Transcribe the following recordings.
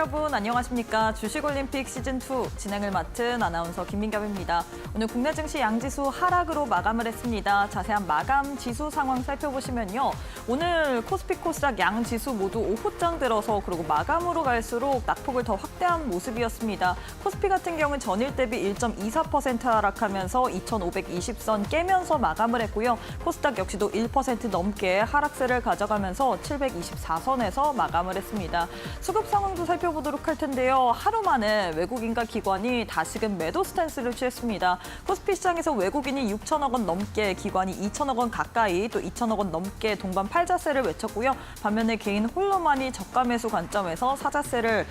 여러분 안녕하십니까. 주식올림픽 시즌2 진행을 맡은 아나운서 김민겸입니다. 오늘 국내 증시 양지수 하락으로 마감을 했습니다. 자세한 마감 지수 상황 살펴보시면요. 오늘 코스피 코스닥 양지수 모두 오후장 들어서 그리고 마감으로 갈수록 낙폭을 더 확대한 모습이었습니다. 코스피 같은 경우는 전일 대비 1.24% 하락하면서 2,520선 깨면서 마감을 했고요. 코스닥 역시도 1% 넘게 하락세를 가져가면서 724선에서 마감을 했습니다. 수급 상황도 살펴보도록 할 텐데요. 하루 만에 외국인과 기관이 다시금 매도 스탠스를 취했습니다. 코스피 시장에서 외국인이 6천억 원 넘게, 기관이 2천억 원 가까이, 또 2천억 원 넘게 동반 팔자세를 외쳤고요. 반면에 개인 홀로만이 저가 매수 관점에서 사자세를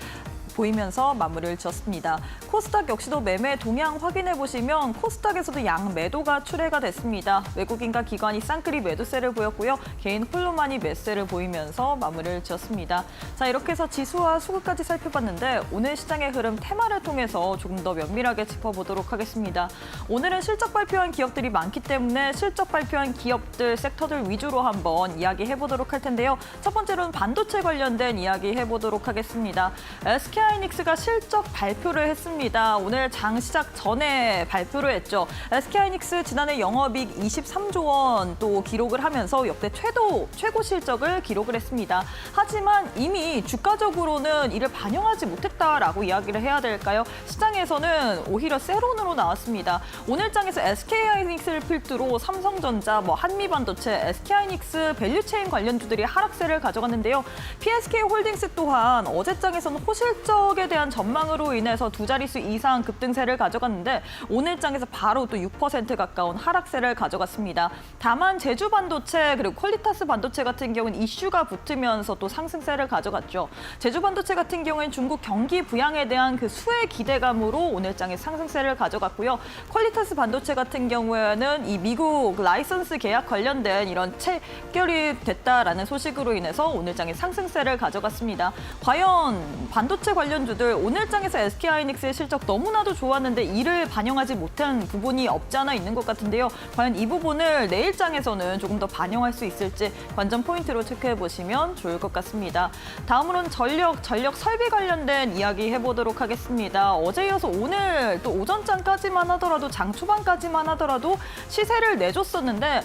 보이면서 마무리를 지었습니다. 코스닥 역시도 매매 동향 확인해 보시면 코스닥에서도 양 매도가 출회가 됐습니다. 외국인과 기관이 쌍끌이 매도세를 보였고요. 개인 홀로만이 매수세를 보이면서 마무리를 지었습니다. 자, 이렇게 해서 지수와 수급까지 살펴봤는데 오늘 시장의 흐름 테마를 통해서 조금 더 면밀하게 짚어보도록 하겠습니다. 오늘은 실적 발표한 기업들이 많기 때문에 실적 발표한 기업들, 섹터들 위주로 한번 이야기해보도록 할 텐데요. 첫 번째로는 반도체 관련된 이야기 해보도록 하겠습니다. SK하이닉스가 실적 발표를 했습니다. 오늘 장 시작 전에 발표를 했죠. SK하이닉스 지난해 영업이익 23조 원 또 기록을 하면서 역대 최고 실적을 기록을 했습니다. 하지만 이미 주가적으로는 이를 반영하지 못했다라고 이야기를 해야 될까요? 시장에서는 오히려 세론으로 나왔습니다. 오늘 장에서 SK하이닉스를 필두로 삼성전자, 한미반도체, SK하이닉스 밸류체인 관련주들이 하락세를 가져갔는데요. PSK홀딩스 또한 어제 장에서는 호실적에 대한 전망으로 인해서 두 자릿수 이상 급등세를 가져갔는데 오늘 장에서 바로 또 6% 가까운 하락세를 가져갔습니다. 다만 제주반도체 그리고 퀄리타스 반도체 같은 경우는 이슈가 붙으면서 또 상승세를 가져갔죠. 제주반도체 같은 경우에는 중국 경기 부양에 대한 그 수혜 기대감으로 오늘 장에 상승세를 가져갔고요. 퀄리타스 반도체 같은 경우에는 이 미국 라이선스 계약 관련된 이런 체결이 됐다라는 소식으로 인해서 오늘 장에 상승세를 가져갔습니다. 과연 반도체 관련주들 오늘 장에서 SK하이닉스의 실적 너무나도 좋았는데 이를 반영하지 못한 부분이 없지 않아 있는 것 같은데요. 과연 이 부분을 내일 장에서는 조금 더 반영할 수 있을지 관전 포인트로 체크해 보시면 좋을 것 같습니다. 다음으로는 전력 설비 관련된 이야기 해보도록 하겠습니다. 어제 이어서 오늘 또 오전장까지만 하더라도 장 초반까지만 하더라도 시세를 내줬었는데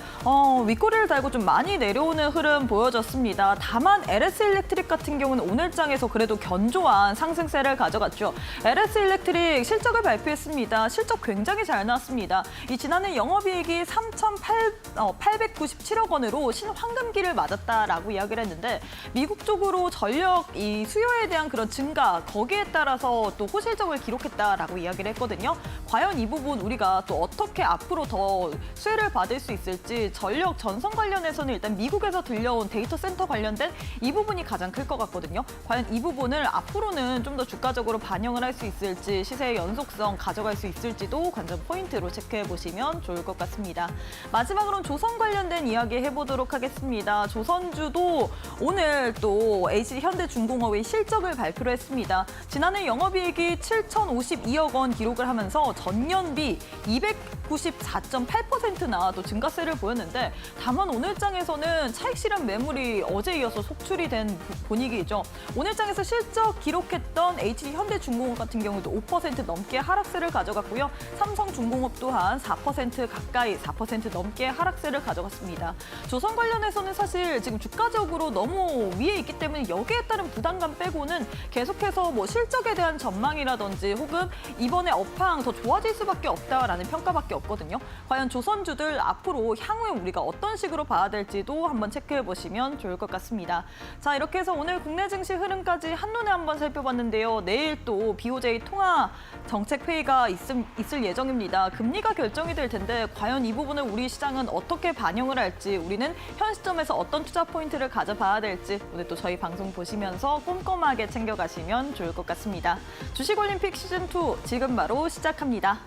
윗꼬리를 달고 좀 많이 내려오는 흐름 보여졌습니다. 다만 LS일렉트릭 같은 경우는 오늘 장에서 그래도 견조한 상승세를 가져갔죠. LS일렉트릭 실적을 발표했습니다. 실적 굉장히 잘 나왔습니다. 이 지난해 영업이익이 3,897억 원으로 신황금기를 맞았다라고 이야기를 했는데 미국 쪽으로 전력 이 수요에 대한 그런 증가 거기에 따라서 또 호실적을 기록했다라고 이야기를 했거든요. 과연 이 부분 우리가 또 어떻게 앞으로 더 수혜를 받을 수 있을지 전력 전선 관련해서는 일단 미국에서 들려온 데이터 센터 관련된 이 부분이 가장 클 것 같거든요. 과연 이 부분을 앞으로는 좀 더 주가적으로 반영을 할 수 있을지 시세의 연속성 가져갈 수 있을지도 관전 포인트로 체크해 보시면 좋을 것 같습니다. 마지막으로는 조선 관련된 이야기 해보도록 하겠습니다. 조선주도 오늘 또 HH현대중공업의 실적을 발표를 했습니다. 지난해 영업이익이 7,052억 원 기록을 하면서 전년비 294.8%나 또 증가세를 보였는데 다만 오늘 장에서는 차익 실현 매물이 어제 이어서 속출이 된 분위기죠. 오늘 장에서 실적 기록했던 HH현대중공업 같은 경우도 5% 넘게 하락세를 가져갔고요. 삼성중공업 또한 4% 가까이 4% 넘게 하락세를 가져갔습니다. 조선 관련해서는 사실 지금 주가적으로 너무 위에 있기 때문에 여기에 따른 부담감 빼고는 계속해서 실적에 대한 전망이라든지 혹은 이번에 업황 더 좋아질 수밖에 없다라는 평가밖에 없거든요. 과연 조선주들 앞으로 향후에 우리가 어떤 식으로 봐야 될지도 한번 체크해 보시면 좋을 것 같습니다. 자, 이렇게 해서 오늘 국내 증시 흐름까지 한눈에 한번 살펴봤는데요. 내일 또 BOJ 통화 정책 회의가 있을 예정입니다. 금리가 결정이 될 텐데 과연 이 부분을 우리 시장은 어떻게 반영을 할지 우리는 현 시점에서 어떤 투자 포인트를 가져봐야 될지 오늘 또 저희 방송 보시면서 꼼꼼하게 챙겨가시면 좋을 것 같습니다. 주식올림픽 시즌2 지금 바로 시작합니다.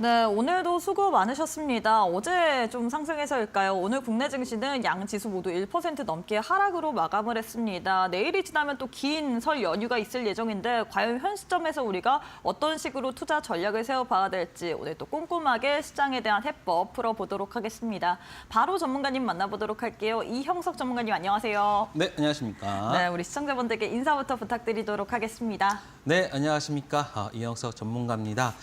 네, 오늘도 수고 많으셨습니다. 어제 좀 상승해서일까요? 오늘 국내 증시는 양 지수 모두 1% 넘게 하락으로 마감을 했습니다. 내일이 지나면 또 긴 설 연휴가 있을 예정인데 과연 현 시점에서 우리가 어떤 식으로 투자 전략을 세워봐야 될지 오늘 또 꼼꼼하게 시장에 대한 해법 풀어보도록 하겠습니다. 바로 전문가님 만나보도록 할게요. 이형석 전문가님 안녕하세요. 네, 안녕하십니까. 네, 우리 시청자분들께 인사부터 부탁드리도록 하겠습니다. 네, 안녕하십니까. 이형석 전문가입니다.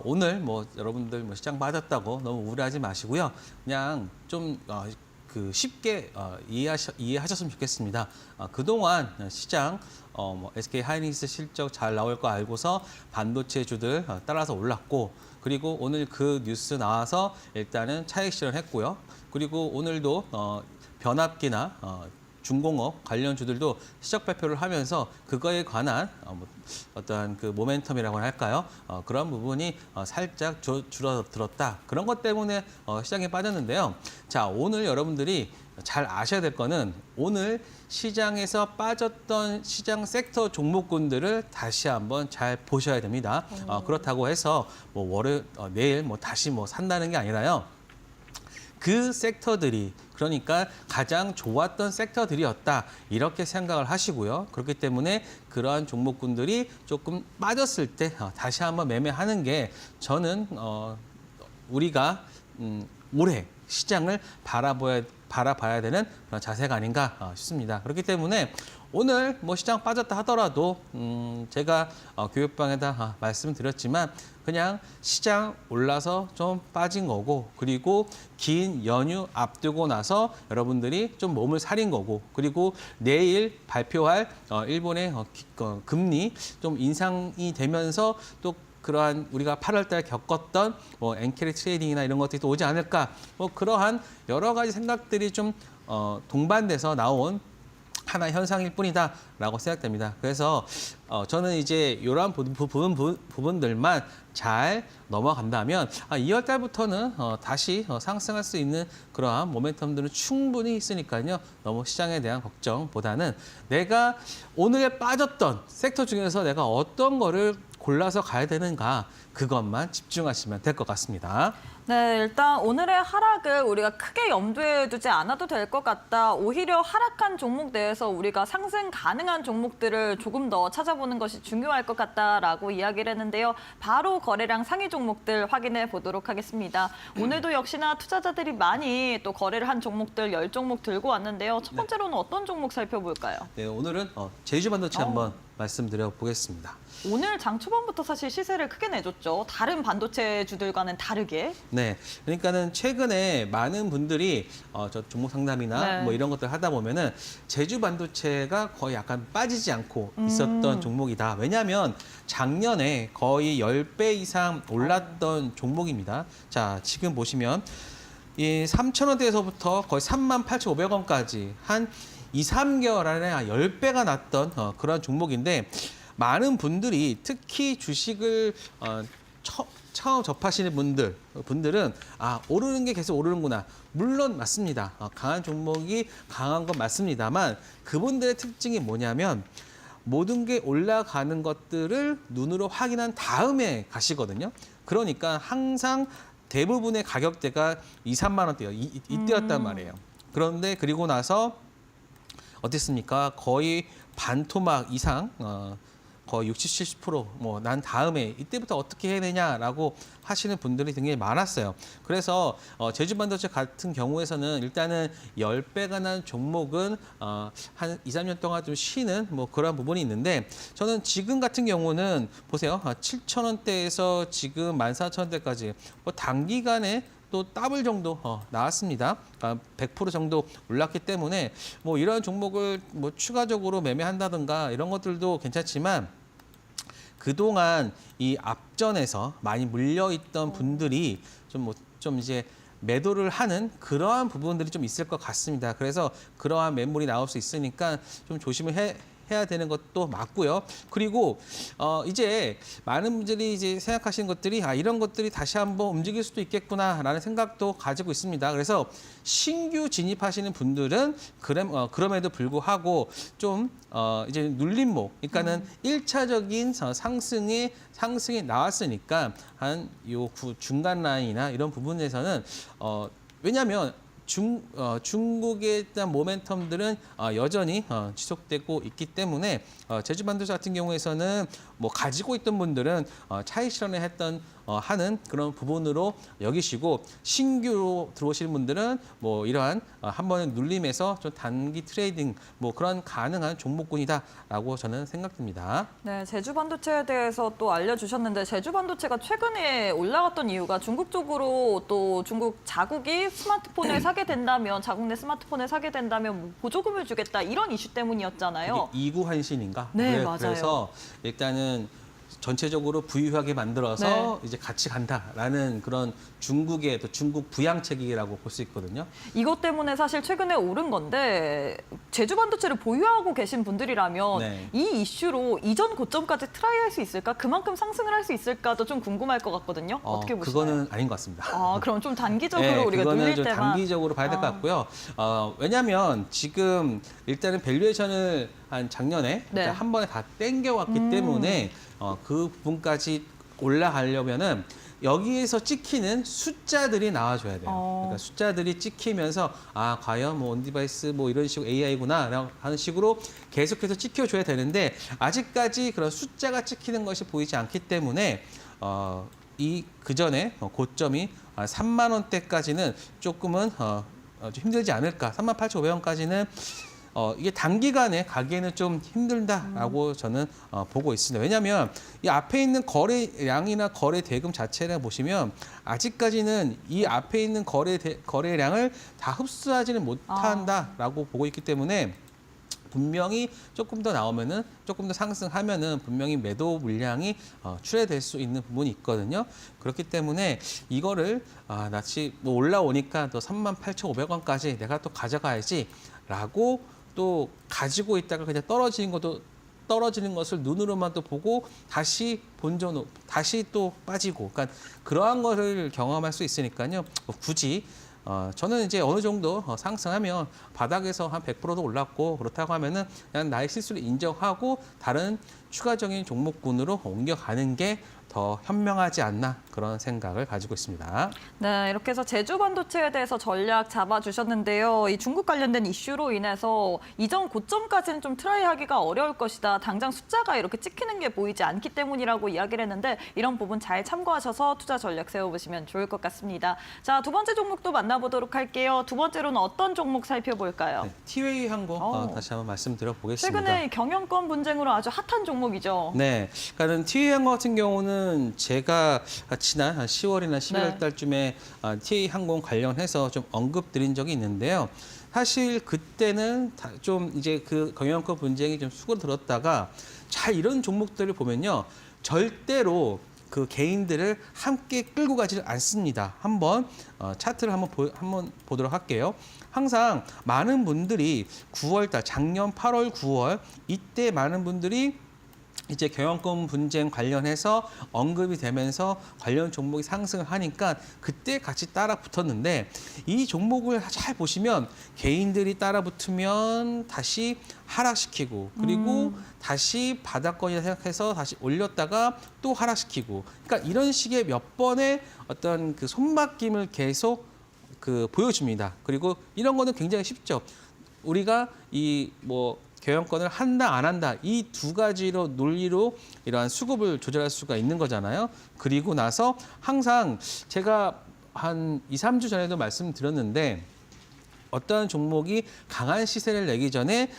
오늘 여러분들 시장 빠졌다고 너무 우려하지 마시고요. 그냥 좀 쉽게 이해하셨으면 좋겠습니다. 그동안 시장 SK 하이닉스 실적 잘 나올 거 알고서 반도체주들 따라서 올랐고, 그리고 오늘 그 뉴스 나와서 일단은 차익 실현했고요. 그리고 오늘도 변압기나 중공업 관련주들도 시적 발표를 하면서 그거에 관한 어떠한 그 모멘텀이라고 할까요? 그런 부분이 살짝 줄어들었다. 그런 것 때문에 시장에 빠졌는데요. 자, 오늘 여러분들이 잘 아셔야 될 거는 오늘 시장에서 빠졌던 시장 섹터 종목군들을 다시 한번 잘 보셔야 됩니다. 그렇다고 해서 내일 다시 산다는 게 아니라요. 그 섹터들이 그러니까 가장 좋았던 섹터들이었다 이렇게 생각을 하시고요. 그렇기 때문에 그러한 종목군들이 조금 빠졌을 때 다시 한번 매매하는 게 저는 우리가 올해 시장을 바라봐야 되는 그런 자세가 아닌가 싶습니다. 그렇기 때문에 오늘 시장 빠졌다 하더라도 제가 교육방에다 말씀드렸지만 그냥 시장 올라서 좀 빠진 거고, 그리고 긴 연휴 앞두고 나서 여러분들이 좀 몸을 사린 거고, 그리고 내일 발표할 일본의 금리 좀 인상이 되면서 또 그러한 우리가 8월 달 겪었던 엔캐리 트레이딩이나 이런 것들이 또 오지 않을까, 그러한 여러 가지 생각들이 좀 동반돼서 나온 하나의 현상일 뿐이다라고 생각됩니다. 그래서 저는 이제 이러한 부분들만 잘 넘어간다면 2월 달부터는 다시 상승할 수 있는 그러한 모멘텀들은 충분히 있으니까요. 너무 시장에 대한 걱정보다는 내가 오늘에 빠졌던 섹터 중에서 내가 어떤 거를 골라서 가야 되는가, 그것만 집중하시면 될 것 같습니다. 네, 일단 오늘의 하락을 우리가 크게 염두에 두지 않아도 될 것 같다. 오히려 하락한 종목 내에서 우리가 상승 가능한 종목들을 조금 더 찾아보는 것이 중요할 것 같다라고 이야기를 했는데요. 바로 거래량 상위 종목들 확인해 보도록 하겠습니다. 오늘도 역시나 투자자들이 많이 또 거래를 한 종목들 10종목 들고 왔는데요. 첫 번째로는 어떤 종목 살펴볼까요? 네, 오늘은 제주반도체 한번 말씀드려 보겠습니다. 오늘 장 초반부터 사실 시세를 크게 내줬죠. 다른 반도체주들과는 다르게. 네, 그러니까는 최근에 많은 분들이 저 종목 상담이나 네. 이런 것들 하다 보면은 제주 반도체가 거의 약간 빠지지 않고 있었던 종목이다. 왜냐하면 작년에 거의 10배 이상 올랐던 종목입니다. 자, 지금 보시면 이 3,000원대에서부터 거의 38,500원까지 한 2, 3개월 안에 10배가 났던 그런 종목인데, 많은 분들이 특히 주식을 처음 접하시는 분들은 오르는 게 계속 오르는구나. 물론 맞습니다. 강한 종목이 강한 건 맞습니다만 그분들의 특징이 뭐냐면 모든 게 올라가는 것들을 눈으로 확인한 다음에 가시거든요. 그러니까 항상 대부분의 가격대가 2, 3만 원대요. 이때였단 말이에요. 그런데 그리고 나서 어땠습니까? 거의 반토막 이상 거의 60, 70% 난 다음에 이때부터 어떻게 해야 되냐라고 하시는 분들이 굉장히 많았어요. 그래서 제주반도체 같은 경우에서는 일단은 10배가 난 종목은 한 2, 3년 동안 좀 쉬는 그런 부분이 있는데, 저는 지금 같은 경우는 보세요. 7,000원대에서 지금 14,000원대까지 단기간에 또 더블 정도 나왔습니다. 100% 정도 올랐기 때문에 이런 종목을 추가적으로 매매한다든가 이런 것들도 괜찮지만, 그동안 이 앞전에서 많이 물려있던 분들이 좀 이제 매도를 하는 그러한 부분들이 좀 있을 것 같습니다. 그래서 그러한 매물이 나올 수 있으니까 좀 조심을 해야 되는 것도 맞고요. 그리고 이제 많은 분들이 이제 생각하시는 것들이 이런 것들이 다시 한번 움직일 수도 있겠구나라는 생각도 가지고 있습니다. 그래서 신규 진입하시는 분들은 그럼에도 불구하고 좀 이제 눌림목, 그러니까는 일차적인 상승이 나왔으니까 한 요 중간 라인이나 이런 부분에서는 왜냐하면 중국에 대한 모멘텀들은 여전히 지속되고 있기 때문에 제주 반도체 같은 경우에서는 뭐 가지고 있던 분들은 차익 실현을 하는 그런 부분으로 여기시고 신규로 들어오시는 분들은 뭐 이러한 한 번의 눌림에서 좀 단기 트레이딩 뭐 그런 가능한 종목군이다라고 저는 생각됩니다. 네, 제주 반도체에 대해서 또 알려주셨는데 제주 반도체가 최근에 올라갔던 이유가 중국 쪽으로 또 중국 자국이 스마트폰을 사게 된다면 자국 내 스마트폰을 사게 된다면 뭐 보조금을 주겠다 이런 이슈 때문이었잖아요. 이구환신인가? 네, 맞아요. 그래서 일단은 전체적으로 부유하게 만들어서 이제 같이 간다라는 그런 중국의 또 중국 부양책이라고 볼 수 있거든요. 이것 때문에 사실 최근에 오른 건데 제주 반도체를 보유하고 계신 분들이라면 네. 이 이슈로 이전 고점까지 트라이할 수 있을까? 그만큼 상승을 할 수 있을까도 좀 궁금할 것 같거든요. 어떻게 보시나요? 그거는 아닌 것 같습니다. 그럼 좀 단기적으로 네, 우리가 그거는 눌릴 좀 때만 단기적으로 봐야 될 것 같고요. 왜냐하면 지금 일단은 밸류에이션을 한 작년에 네. 한 번에 다 땡겨왔기 때문에 그 부분까지 올라가려면은 여기에서 찍히는 숫자들이 나와줘야 돼요. 그러니까 숫자들이 찍히면서 과연 뭐 온디바이스 뭐 이런 식으로 AI구나 하는 식으로 계속해서 찍혀줘야 되는데 아직까지 그런 숫자가 찍히는 것이 보이지 않기 때문에 그 전에 고점이 3만 원대까지는 조금은 좀 힘들지 않을까. 38,500원까지는 이게 단기간에 가기에는 좀 힘들다라고 저는 보고 있습니다. 왜냐하면 이 앞에 있는 거래량이나 거래 대금 자체를 보시면 아직까지는 이 앞에 있는 거래량을 다 흡수하지는 못한다라고 보고 있기 때문에 분명히 조금 더 나오면은 조금 더 상승하면은 분명히 매도 물량이 출회될 수 있는 부분이 있거든요. 그렇기 때문에 이거를 낯이 뭐 올라오니까 또 38,500원까지 내가 또 가져가야지라고 또 가지고 있다가 그냥 떨어지는 것을 눈으로만 또 보고 다시 다시 또 빠지고, 그러니까 그러한 것을 경험할 수 있으니까요. 굳이 저는 이제 어느 정도 상승하면 바닥에서 한 100%도 올랐고 그렇다고 하면은 그냥 나의 실수를 인정하고 다른 추가적인 종목군으로 옮겨가는 게 더 현명하지 않나 그런 생각을 가지고 있습니다. 네, 이렇게 해서 제주 반도체에 대해서 전략 잡아주셨는데요. 이 중국 관련된 이슈로 인해서 이전 고점까지는 좀 트라이하기가 어려울 것이다. 당장 숫자가 이렇게 찍히는 게 보이지 않기 때문이라고 이야기를 했는데 이런 부분 잘 참고하셔서 투자 전략 세워보시면 좋을 것 같습니다. 자, 두 번째 종목도 만나보도록 할게요. 두 번째로는 어떤 종목 살펴볼까요? 네, 티웨이 항공 다시 한번 말씀드려보겠습니다. 최근에 경영권 분쟁으로 아주 핫한 종목이죠. 네, 그러니까 티웨이 항공 같은 경우는 제가 지난 한 10월이나 11월 달쯤에 티웨이 항공 관련해서 좀 언급드린 적이 있는데요. 사실 그때는 좀 이제 그 경영권 분쟁이 좀 수그러들었다가 잘 이런 종목들을 보면요, 절대로 그 개인들을 함께 끌고 가지를 않습니다. 한번 차트를 한번 보도록 할게요. 항상 많은 분들이 9월달, 작년 8월, 9월 이때 많은 분들이 이제 경영권 분쟁 관련해서 언급이 되면서 관련 종목이 상승을 하니까 그때 같이 따라 붙었는데 이 종목을 잘 보시면 개인들이 따라 붙으면 다시 하락시키고 그리고 다시 바닥권이라 생각해서 다시 올렸다가 또 하락시키고, 그러니까 이런 식의 몇 번의 어떤 그 손바뀜을 계속 보여줍니다. 그리고 이런 거는 굉장히 쉽죠. 우리가 경영권을 한다 안 한다 이 두 가지로 논리로 이러한 수급을 조절할 수가 있는 거잖아요. 그리고 나서 항상 제가 한 2, 3주 전에도 말씀드렸는데 어떠한 종목이 강한 시세를 내기 전에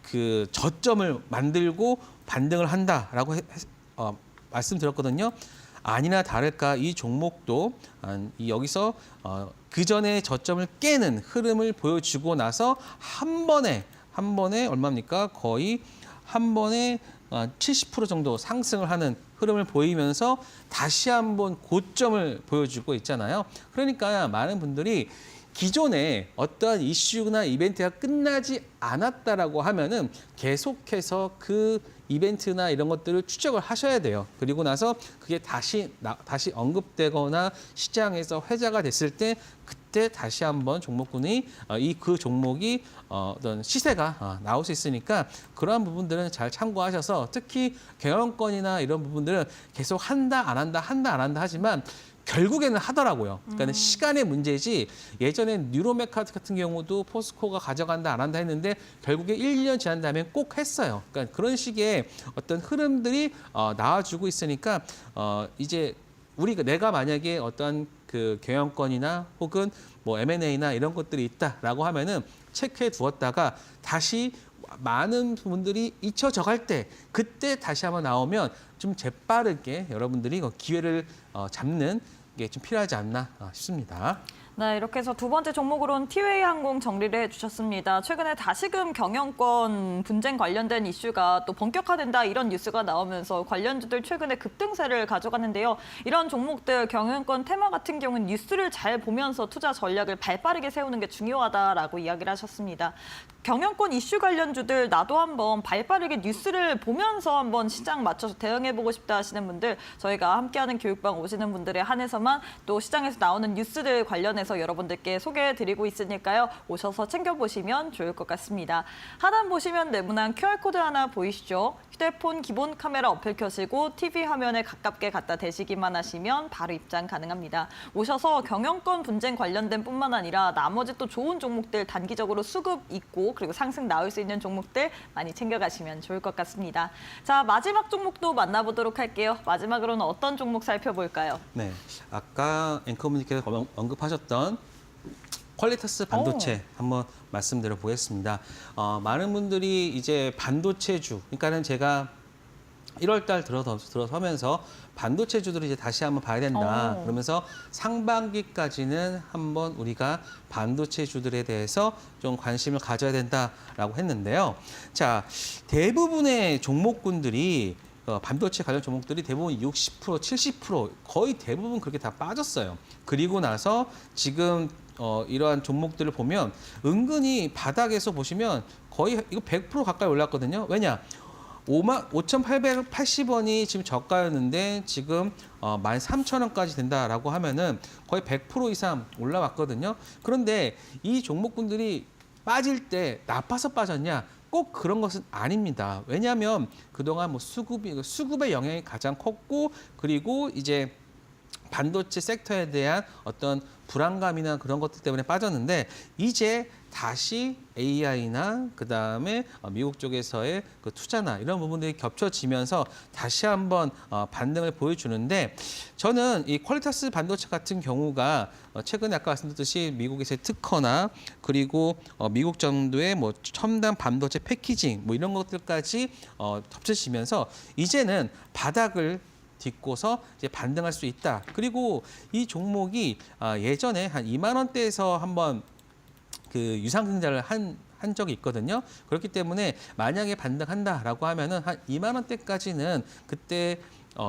그 저점을 만들고 반등을 한다라고 말씀드렸거든요. 아니나 다를까 이 종목도 여기서 그 전에 저점을 깨는 흐름을 보여주고 나서 한 번에 얼마입니까? 거의 한 번에 70% 정도 상승을 하는 흐름을 보이면서 다시 한번 고점을 보여주고 있잖아요. 그러니까 많은 분들이 기존에 어떠한 이슈나 이벤트가 끝나지 않았다라고 하면은 계속해서 그 이벤트나 이런 것들을 추적을 하셔야 돼요. 그리고 나서 그게 다시 언급되거나 시장에서 회자가 됐을 때 그때 다시 한번 종목군이 그 종목이 어떤 시세가 나올 수 있으니까 그러한 부분들은 잘 참고하셔서 특히 경영권이나 이런 부분들은 계속 한다 안 한다 하지만 결국에는 하더라고요. 그러니까 시간의 문제지 예전에 뉴로메카드 같은 경우도 포스코가 가져간다 안 한다 했는데 결국에 1년 지난 다음에 꼭 했어요. 그러니까 그런 식의 어떤 흐름들이 나와주고 있으니까 이제 내가 만약에 어떤 그 경영권이나 혹은 뭐 M&A나 이런 것들이 있다라고 하면은 체크해 두었다가 다시 많은 분들이 잊혀져 갈 때 그때 다시 한번 나오면 좀 재빠르게 여러분들이 기회를 잡는 게 좀 필요하지 않나 싶습니다. 네, 이렇게 해서 두 번째 종목으로는 티웨이 항공 정리를 해주셨습니다. 최근에 다시금 경영권 분쟁 관련된 이슈가 또 본격화된다 이런 뉴스가 나오면서 관련주들 최근에 급등세를 가져갔는데요. 이런 종목들 경영권 테마 같은 경우는 뉴스를 잘 보면서 투자 전략을 발빠르게 세우는 게 중요하다라고 이야기를 하셨습니다. 경영권 이슈 관련주들 나도 한번 발빠르게 뉴스를 보면서 한번 시장 맞춰서 대응해보고 싶다 하시는 분들 저희가 함께하는 교육방 오시는 분들에 한해서만 또 시장에서 나오는 뉴스들 관련해서 여러분들께 소개해드리고 있으니까요. 오셔서 챙겨보시면 좋을 것 같습니다. 하단 보시면 네모난 QR코드 하나 보이시죠? 휴대폰 기본 카메라 어플 켜시고 TV 화면에 가깝게 갖다 대시기만 하시면 바로 입장 가능합니다. 오셔서 경영권 분쟁 관련된 뿐만 아니라 나머지 또 좋은 종목들 단기적으로 수급 있고 그리고 상승 나올 수 있는 종목들 많이 챙겨가시면 좋을 것 같습니다. 자, 마지막 종목도 만나보도록 할게요. 마지막으로는 어떤 종목 살펴볼까요? 네, 아까 앵커분께서 언급하셨던 퀄리터스 반도체 한번 말씀드려 보겠습니다. 많은 분들이 이제 반도체주, 그러니까는 제가 1월 달 들어서면서 반도체주들을 이제 다시 한번 봐야 된다. 그러면서 상반기까지는 한번 우리가 반도체주들에 대해서 좀 관심을 가져야 된다라고 했는데요. 자, 대부분의 종목군들이 반도체 관련 종목들이 대부분 60%, 70% 거의 대부분 그렇게 다 빠졌어요. 그리고 나서 지금 이러한 종목들을 보면 은근히 바닥에서 보시면 거의 이거 100% 가까이 올랐거든요. 왜냐? 5,880원이 지금 저가였는데 지금 13,000원까지 된다라고 하면은 거의 100% 이상 올라왔거든요. 그런데 이 종목군들이 빠질 때 나빠서 빠졌냐? 꼭 그런 것은 아닙니다. 왜냐하면 그동안 뭐 수급의 영향이 가장 컸고 그리고 이제 반도체 섹터에 대한 어떤 불안감이나 그런 것들 때문에 빠졌는데 이제 다시 AI나 그다음에 미국 쪽에서의 그 투자나 이런 부분들이 겹쳐지면서 다시 한번 반등을 보여주는데 저는 이 퀄리터스 반도체 같은 경우가 최근에 아까 말씀드렸듯이 미국에서의 특허나 그리고 미국 정도의 뭐 첨단 반도체 패키징 뭐 이런 것들까지 겹쳐지면서 이제는 바닥을 딛고서 이제 반등할 수 있다. 그리고 이 종목이 예전에 한 2만 원대에서 한번 그 유상증자를 한 적이 있거든요. 그렇기 때문에 만약에 반등한다라고 하면은 한 2만 원대까지는 그때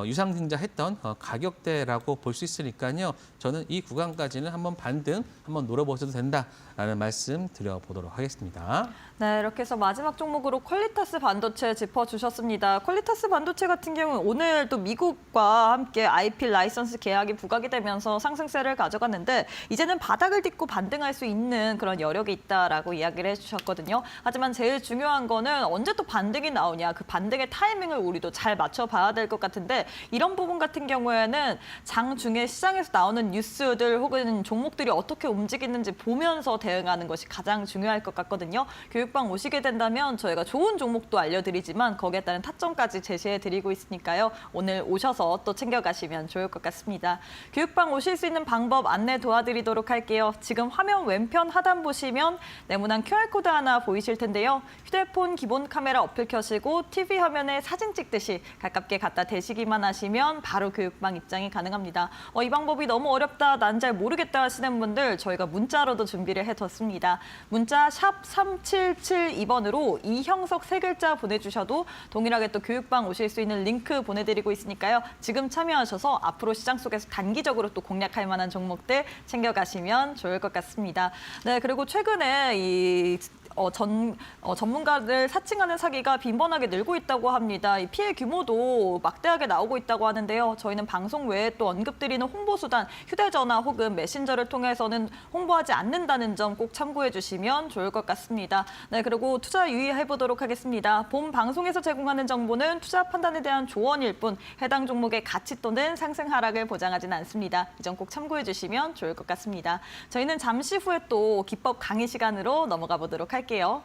유상증자했던 가격대라고 볼 수 있으니까요. 저는 이 구간까지는 한번 반등 한번 노려보셔도 된다라는 말씀 드려보도록 하겠습니다. 네, 이렇게 해서 마지막 종목으로 퀄리터스 반도체 짚어주셨습니다. 퀄리터스 반도체 같은 경우는 오늘 또 미국과 함께 IP 라이선스 계약이 부각이 되면서 상승세를 가져갔는데 이제는 바닥을 딛고 반등할 수 있는 그런 여력이 있다라고 이야기를 해주셨거든요. 하지만 제일 중요한 거는 언제 또 반등이 나오냐, 그 반등의 타이밍을 우리도 잘 맞춰봐야 될 것 같은데 이런 부분 같은 경우에는 장중에 시장에서 나오는 뉴스들 혹은 종목들이 어떻게 움직이는지 보면서 대응하는 것이 가장 중요할 것 같거든요. 교육방 오시게 된다면 저희가 좋은 종목도 알려드리지만 거기에 따른 타점까지 제시해드리고 있으니까요. 오늘 오셔서 또 챙겨가시면 좋을 것 같습니다. 교육방 오실 수 있는 방법 안내 도와드리도록 할게요. 지금 화면 왼편 하단 보시면 네모난 QR코드 하나 보이실 텐데요. 휴대폰 기본 카메라 어플 켜시고 TV 화면에 사진 찍듯이 가깝게 갖다 대시기 하기만 하시면 바로 교육방 입장이 가능합니다. 이 방법이 너무 어렵다, 난 잘 모르겠다 하시는 분들 저희가 문자로도 준비를 해뒀습니다. 문자 샵 3772번으로 이형석 3글자 보내주셔도 동일하게 또 교육방 오실 수 있는 링크 보내드리고 있으니까요. 지금 참여하셔서 앞으로 시장 속에서 단기적으로 또 공략할 만한 종목들 챙겨가시면 좋을 것 같습니다. 네, 그리고 최근에 전문가들 사칭하는 사기가 빈번하게 늘고 있다고 합니다. 이 피해 규모도 막대하게 나오고 있다고 하는데요. 저희는 방송 외에 또 언급드리는 홍보 수단, 휴대전화 혹은 메신저를 통해서는 홍보하지 않는다는 점 꼭 참고해 주시면 좋을 것 같습니다. 네, 그리고 투자 유의해 보도록 하겠습니다. 본 방송에서 제공하는 정보는 투자 판단에 대한 조언일 뿐 해당 종목의 가치 또는 상승 하락을 보장하지는 않습니다. 이 점 꼭 참고해 주시면 좋을 것 같습니다. 저희는 잠시 후에 또 기법 강의 시간으로 넘어가 보도록 할게요.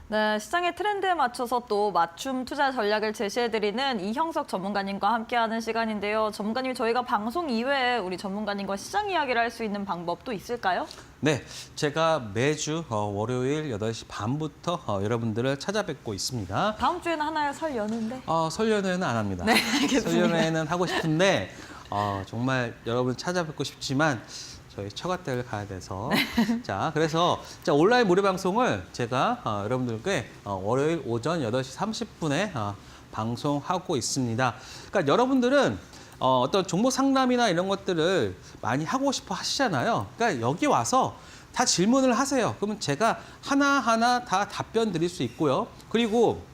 네, 시장의 트렌드에 맞춰서 또 맞춤 투자 전략을 제시해드리는 이형석 전문가님과 함께하는 시간인데요. 전문가님, 저희가 방송 이외에 우리 전문가님과 시장 이야기를 할 수 있는 방법도 있을까요? 네, 제가 매주 월요일 8시 반부터 여러분들을 찾아뵙고 있습니다. 다음 주에는 하나요? 설 연휴인데? 설 연회는 안 합니다. 네, 알겠습니다. 설 연회는 하고 싶은데 정말 여러분 찾아뵙고 싶지만 저희 처가댁을 가야 돼서 자, 그래서 온라인 무료 방송을 제가 여러분들께 월요일 오전 8시 30분에 방송하고 있습니다. 그러니까 여러분들은 어떤 종목 상담이나 이런 것들을 많이 하고 싶어 하시잖아요. 그러니까 여기 와서 다 질문을 하세요. 그러면 제가 하나하나 다 답변 드릴 수 있고요. 그리고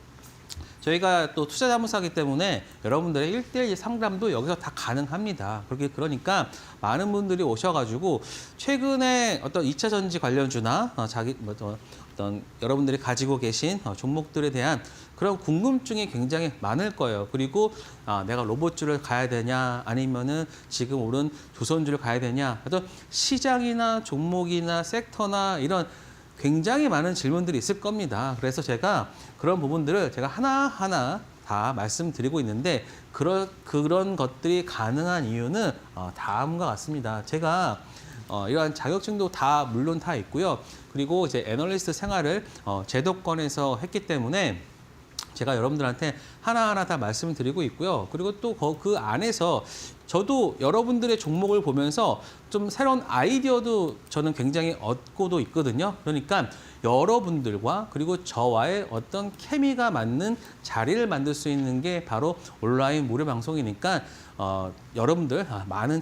저희가 또 투자자문사이기 때문에 여러분들의 1대1 상담도 여기서 다 가능합니다. 그러니까 많은 분들이 오셔가지고 최근에 어떤 2차 전지 관련주나 어떤 여러분들이 가지고 계신 종목들에 대한 그런 궁금증이 굉장히 많을 거예요. 그리고 내가 로봇주를 가야 되냐, 아니면은 지금 오른 조선주를 가야 되냐, 어떤 시장이나 종목이나 섹터나 이런 굉장히 많은 질문들이 있을 겁니다. 그래서 제가 그런 부분들을 제가 하나하나 다 말씀드리고 있는데 그런 것들이 가능한 이유는 다음과 같습니다. 제가 이러한 자격증도 다 물론 다 있고요. 그리고 이제 애널리스트 생활을 제도권에서 했기 때문에 제가 여러분들한테 하나하나 다 말씀을 드리고 있고요. 그리고 또 그 안에서 저도 여러분들의 종목을 보면서 좀 새로운 아이디어도 저는 굉장히 얻고도 있거든요. 그러니까 여러분들과 그리고 저와의 어떤 케미가 맞는 자리를 만들 수 있는 게 바로 온라인 무료 방송이니까 여러분들 많은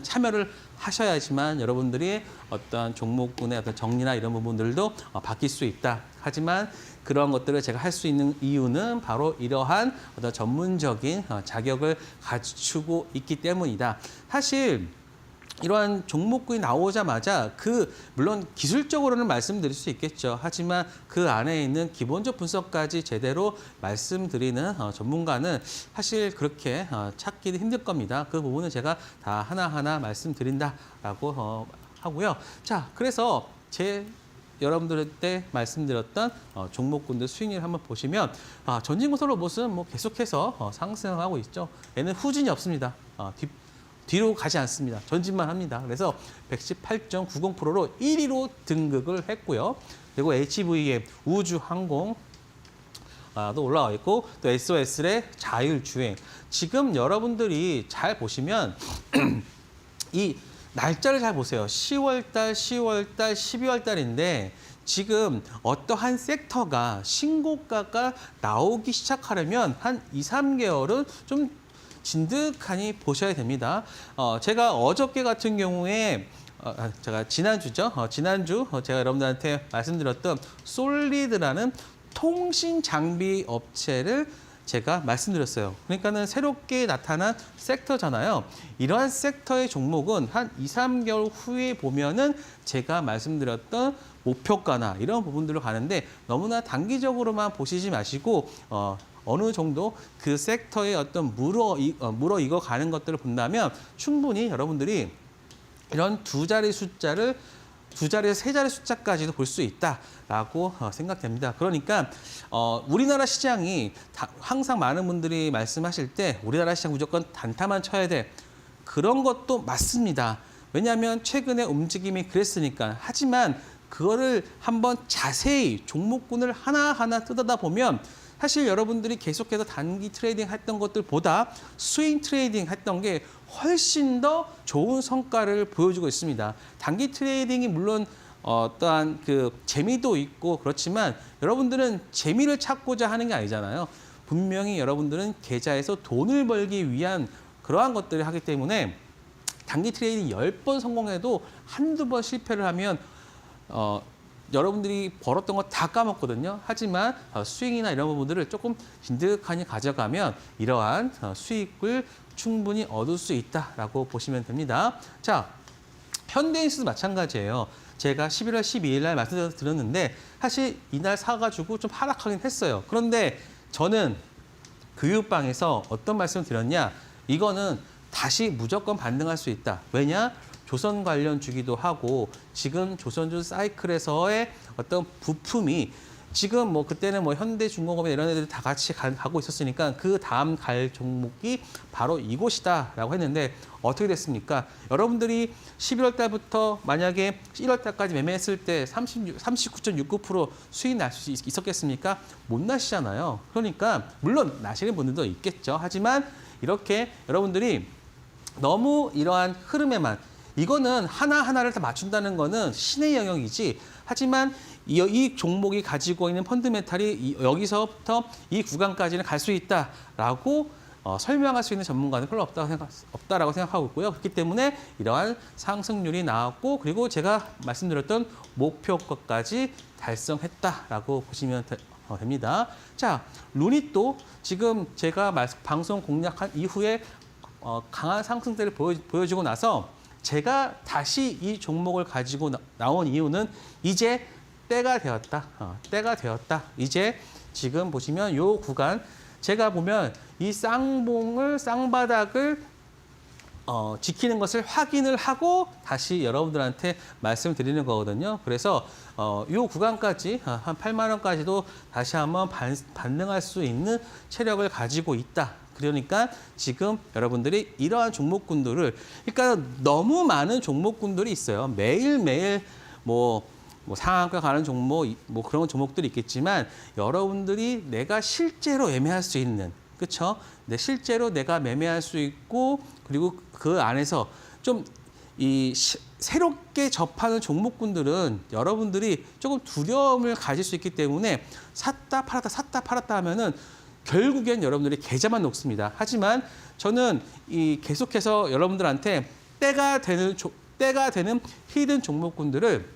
참여를 하셔야지만 여러분들이 어떤 종목군의 어떤 정리나 이런 부분들도 바뀔 수 있다. 하지만 그런 것들을 제가 할 수 있는 이유는 바로 이러한 어떤 전문적인 자격을 갖추고 있기 때문이다. 사실 이러한 종목군이 나오자마자 물론 기술적으로는 말씀드릴 수 있겠죠. 하지만 그 안에 있는 기본적 분석까지 제대로 말씀드리는 전문가는 사실 그렇게 찾기도 힘들 겁니다. 그 부분은 제가 다 하나하나 말씀드린다라고 하고요. 자, 그래서 여러분들한테 말씀드렸던 종목군들 수익률 한번 보시면 전진고설 로봇은 뭐 계속해서 상승하고 있죠. 얘는 후진이 없습니다. 뒤로 가지 않습니다. 전진만 합니다. 그래서 118.90%로 1위로 등극을 했고요. 그리고 HVM 우주항공 도 올라와 있고 또 SOS의 자율주행. 지금 여러분들이 잘 보시면 이 날짜를 잘 보세요. 10월달, 10월달, 12월달인데 지금 어떠한 섹터가 신고가가 나오기 시작하려면 한 2, 3개월은 좀 진득하니 보셔야 됩니다. 제가 어저께 같은 경우에 제가 지난주죠. 지난주 제가 여러분들한테 말씀드렸던 솔리드라는 통신 장비 업체를 제가 말씀드렸어요. 그러니까는 새롭게 나타난 섹터잖아요. 이러한 섹터의 종목은 한 2, 3개월 후에 보면은 제가 말씀드렸던 목표가나 이런 부분들로 가는데 너무나 단기적으로만 보시지 마시고 어느 정도 그 섹터의 어떤 물어익어 가는 것들을 본다면 충분히 여러분들이 이런 두 자리 숫자를 두 자리에서 세 자리 숫자까지도 볼 수 있다라고 생각됩니다. 그러니까 우리나라 시장이 항상 많은 분들이 말씀하실 때 우리나라 시장 무조건 단타만 쳐야 돼. 그런 것도 맞습니다. 왜냐하면 최근에 움직임이 그랬으니까. 하지만 그거를 한번 자세히 종목군을 하나하나 뜯어다 보면 사실 여러분들이 계속해서 단기 트레이딩 했던 것들보다 스윙 트레이딩 했던 게 훨씬 더 좋은 성과를 보여주고 있습니다. 단기 트레이딩이 물론 어떠한 그 재미도 있고 그렇지만 여러분들은 재미를 찾고자 하는 게 아니잖아요. 분명히 여러분들은 계좌에서 돈을 벌기 위한 그러한 것들을 하기 때문에 단기 트레이딩 10번 성공해도 한두 번 실패를 하면 여러분들이 벌었던 거 다 까먹거든요. 하지만 스윙이나 이런 부분들을 조금 진득하니 가져가면 이러한 수익을 충분히 얻을 수 있다라고 보시면 됩니다. 자, 현대인수도 마찬가지예요. 제가 11월 12일 날 말씀드렸는데 사실 이날 사가지고 좀 하락하긴 했어요. 그런데 저는 교육방에서 어떤 말씀을 드렸냐? 이거는 다시 무조건 반등할 수 있다. 왜냐? 조선 관련 주기도 하고 지금 조선주 사이클에서의 어떤 부품이 지금 뭐 그때는 뭐 현대중공업이나 이런 애들이 다 같이 가고 있었으니까 그 다음 갈 종목이 바로 이곳이다라고 했는데 어떻게 됐습니까? 여러분들이 11월 달부터 만약에 1월 달까지 매매했을 때 39.69% 수익 날 수 있었겠습니까? 못 나시잖아요. 그러니까 물론 나시는 분들도 있겠죠. 하지만 이렇게 여러분들이 너무 이러한 흐름에만 이거는 하나하나를 다 맞춘다는 거는 신의 영역이지. 하지만 이 종목이 가지고 있는 펀드멘탈이 여기서부터 이 구간까지는 갈 수 있다라고 설명할 수 있는 전문가는 별로 없다라고 생각하고 있고요. 그렇기 때문에 이러한 상승률이 나왔고 그리고 제가 말씀드렸던 목표가까지 달성했다라고 보시면 됩니다. 자, 루닛도 지금 제가 방송 공략한 이후에 강한 상승세를 보여주고 나서 제가 다시 이 종목을 가지고 나온 이유는 이제 때가 되었다. 때가 되었다. 이제 지금 보시면 이 구간 제가 보면 이 쌍바닥을 지키는 것을 확인을 하고 다시 여러분들한테 말씀드리는 거거든요. 그래서 이 구간까지 한 8만 원까지도 다시 한번 반등할 수 있는 체력을 가지고 있다. 그러니까 지금 여러분들이 이러한 종목군들을 그러니까 너무 많은 종목군들이 있어요. 매일매일 뭐 상한가 가는 종목 뭐 그런 종목들이 있겠지만 여러분들이 내가 실제로 매매할 수 있는 그렇죠? 실제로 내가 매매할 수 있고 그리고 그 안에서 좀 새롭게 접하는 종목군들은 여러분들이 조금 두려움을 가질 수 있기 때문에 샀다 팔았다 하면은 결국엔 여러분들이 계좌만 녹습니다. 하지만 저는 계속해서 여러분들한테 때가 되는 히든 종목군들을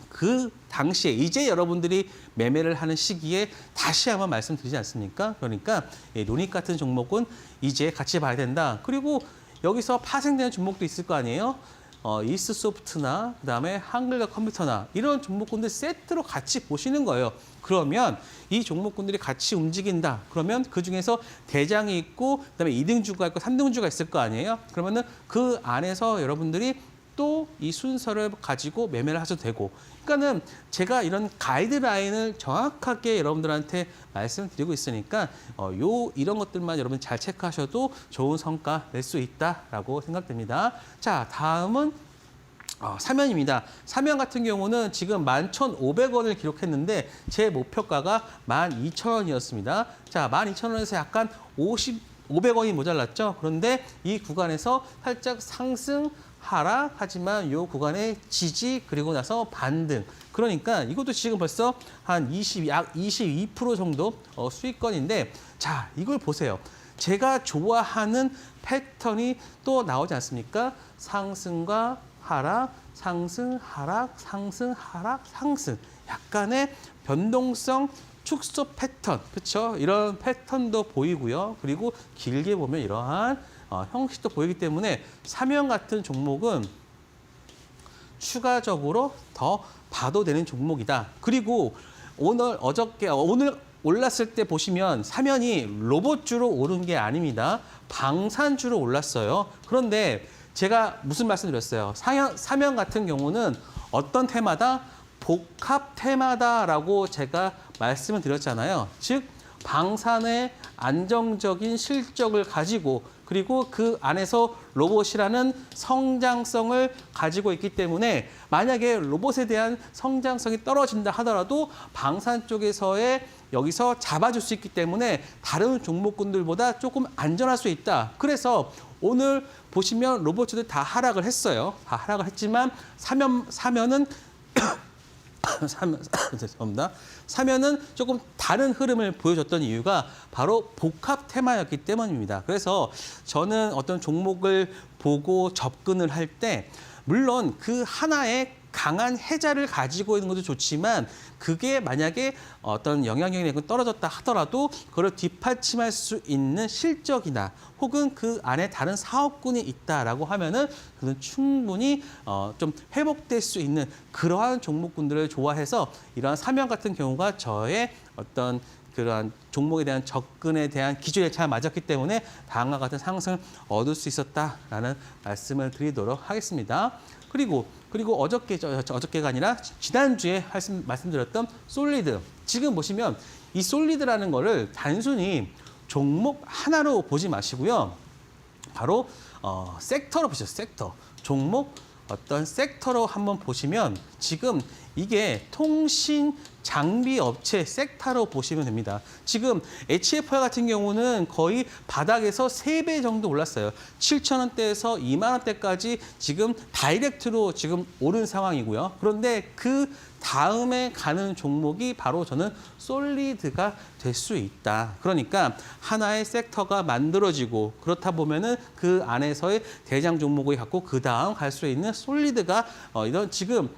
그 당시에 이제 여러분들이 매매를 하는 시기에 다시 한번 말씀드리지 않습니까? 그러니까 루닛 같은 종목은 이제 같이 봐야 된다. 그리고 여기서 파생되는 종목도 있을 거 아니에요? 이스소프트나 그다음에 한글과 컴퓨터나 이런 종목군들 세트로 같이 보시는 거예요. 그러면 이 종목군들이 같이 움직인다. 그러면 그중에서 대장이 있고 그다음에 2등주가 있고 3등주가 있을 거 아니에요. 그러면은 그 안에서 여러분들이 또 이 순서를 가지고 매매를 하셔도 되고, 그러니까는 제가 이런 가이드라인을 정확하게 여러분들한테 말씀드리고 있으니까 이런 것들만 여러분 잘 체크하셔도 좋은 성과 낼 수 있다라고 생각됩니다. 자, 다음은 사면입니다. 사면 같은 경우는 지금 11,500원을 기록했는데 제 목표가가 12,000원이었습니다. 자, 12,000원에서 약간 500원이 모자랐죠. 그런데 이 구간에서 살짝 상승, 하락, 하지만 이 구간의 지지, 그리고 나서 반등. 그러니까 이것도 지금 벌써 한 약 22% 정도 수익권인데, 자, 이걸 보세요. 제가 좋아하는 패턴이 또 나오지 않습니까? 상승과 하락, 상승, 하락, 상승, 하락, 상승. 약간의 변동성 축소 패턴, 그렇죠? 이런 패턴도 보이고요. 그리고 길게 보면 이러한 형식도 보이기 때문에 사면 같은 종목은 추가적으로 더 봐도 되는 종목이다. 그리고 오늘 올랐을 때 보시면 사면이 로봇주로 오른 게 아닙니다. 방산주로 올랐어요. 그런데 제가 무슨 말씀드렸어요? 사면 같은 경우는 어떤 테마다? 복합 테마다라고 제가 말씀을 드렸잖아요. 즉 방산의 안정적인 실적을 가지고, 그리고 그 안에서 로봇이라는 성장성을 가지고 있기 때문에 만약에 로봇에 대한 성장성이 떨어진다 하더라도 방산 쪽에서의 여기서 잡아줄 수 있기 때문에 다른 종목군들보다 조금 안전할 수 있다. 그래서 오늘 보시면 로봇주들 다 하락을 했어요. 다 하락을 했지만 사면은 죄송합니다. 사면은 조금 다른 흐름을 보여줬던 이유가 바로 복합 테마였기 때문입니다. 그래서 저는 어떤 종목을 보고 접근을 할 때 물론 그 하나의 강한 해자를 가지고 있는 것도 좋지만 그게 만약에 어떤 영향력이 떨어졌다 하더라도 그걸 뒷받침할 수 있는 실적이나 혹은 그 안에 다른 사업군이 있다라고 하면은 그는 충분히 좀 회복될 수 있는 그러한 종목군들을 좋아해서 이러한 사면 같은 경우가 저의 어떤 그러한 종목에 대한 접근에 대한 기준에 잘 맞았기 때문에 다음과 같은 상승을 얻을 수 있었다라는 말씀을 드리도록 하겠습니다. 그리고 어저께가 아니라 지난주에 말씀드렸던 솔리드. 지금 보시면 이 솔리드라는 거를 단순히 종목 하나로 보지 마시고요. 바로 섹터로 보시죠. 섹터. 종목 어떤 섹터로 한번 보시면 지금 이게 통신 장비 업체 섹터로 보시면 됩니다. 지금 HFR 같은 경우는 거의 바닥에서 3배 정도 올랐어요. 7,000원대에서 2만 원대까지 지금 다이렉트로 지금 오른 상황이고요. 그런데 그 다음에 가는 종목이 바로 저는 솔리드가 될 수 있다. 그러니까 하나의 섹터가 만들어지고 그렇다 보면은 그 안에서의 대장 종목을 갖고 그 다음 갈 수 있는 솔리드가 이런 지금